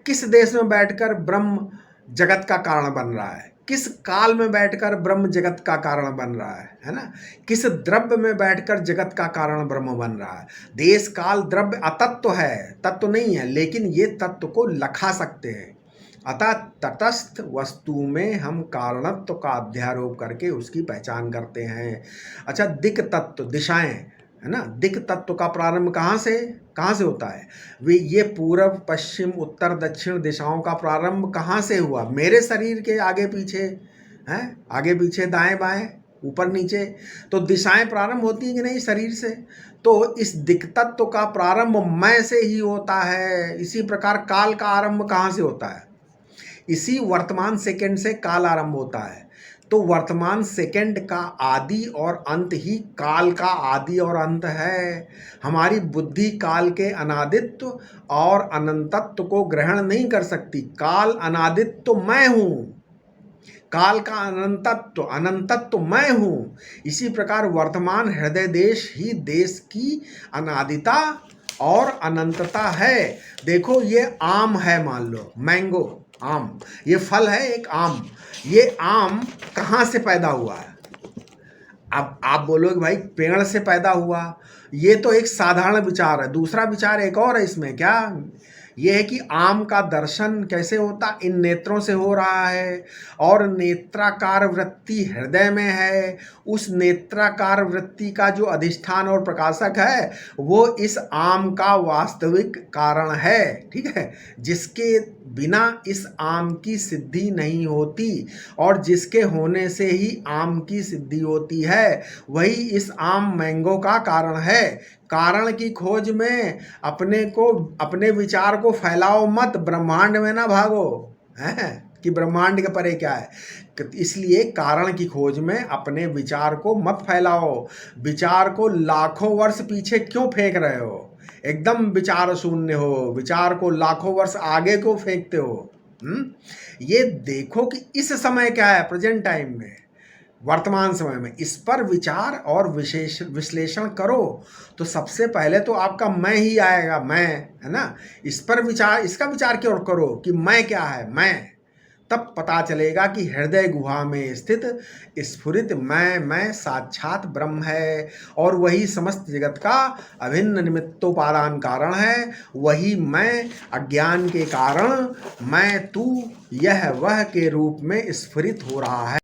किस देश में बैठकर ब्रह्म जगत का कारण बन रहा है, किस काल में बैठकर ब्रह्म जगत का कारण बन रहा है ना। किस द्रव्य में बैठकर जगत का कारण ब्रह्म बन रहा है। देश काल द्रव्य अतत्व है, तत्व नहीं है, लेकिन ये तत्व को लखा सकते हैं। अतः तटस्थ वस्तु में हम कारणत्व का अध्यारोप करके उसकी पहचान करते हैं। अच्छा, दिक् तत्व, दिशाएं है ना, दिक् तत्व का प्रारंभ कहाँ से होता है। वे ये पूर्व पश्चिम उत्तर दक्षिण दिशाओं का प्रारंभ कहाँ से हुआ, मेरे शरीर के आगे पीछे हैं, आगे पीछे दाएं बाएं ऊपर नीचे, तो दिशाएं प्रारंभ होती हैं कि नहीं शरीर से। तो इस दिक् तत्व का प्रारंभ मैं से ही होता है। इसी प्रकार काल का आरंभ कहाँ से होता है, इसी वर्तमान सेकंड से काल आरंभ होता है। तो वर्तमान सेकंड का आदि और अंत ही काल का आदि और अंत है। हमारी बुद्धि काल के अनादित्व और अनंतत्व को ग्रहण नहीं कर सकती। काल अनादित्व मैं हूँ, काल का अनंतत्व मैं हूँ। इसी प्रकार वर्तमान हृदय देश ही देश की अनादिता और अनंतता है। देखो, ये आम है, मान लो मैंगो, आम, ये फल है एक आम। ये आम कहाँ से पैदा हुआ है। अब आप बोलोगे भाई पेड़ से पैदा हुआ, ये तो एक साधारण विचार है। दूसरा विचार एक और है इसमें, क्या ये है कि आम का दर्शन कैसे होता, इन नेत्रों से हो रहा है, और नेत्राकार वृत्ति हृदय में है। उस नेत्राकार वृत्ति का जो अधिष्ठान और प्रकाशक है वो इस आम का वास्तविक कारण है, ठीक है, जिसके बिना इस आम की सिद्धि नहीं होती, और जिसके होने से ही आम की सिद्धि होती है, वही इस आम मैंगो का कारण है। कारण की खोज में अपने विचार को फैलाओ मत, ब्रह्मांड में ना भागो, हैं कि ब्रह्मांड के परे क्या है। इसलिए कारण की खोज में अपने विचार को मत फैलाओ। विचार को लाखों वर्ष पीछे क्यों फेंक रहे हो, एकदम विचार शून्य हो, विचार को लाखों वर्ष आगे को फेंकते हो। ये देखो कि इस समय क्या है, प्रेजेंट टाइम में, वर्तमान समय में, इस पर विचार और विश्लेषण करो। तो सबसे पहले तो आपका मैं ही आएगा, मैं, है ना। इस पर विचार, इसका विचार क्यों करो कि मैं क्या है, मैं, तब पता चलेगा कि हृदय गुहा में स्थित स्फुरित मैं साक्षात ब्रह्म है, और वही समस्त जगत का अभिन्न निमित्तोपादान कारण है। वही मैं अज्ञान के कारण मैं तू यह वह के रूप में स्फुरित हो रहा है।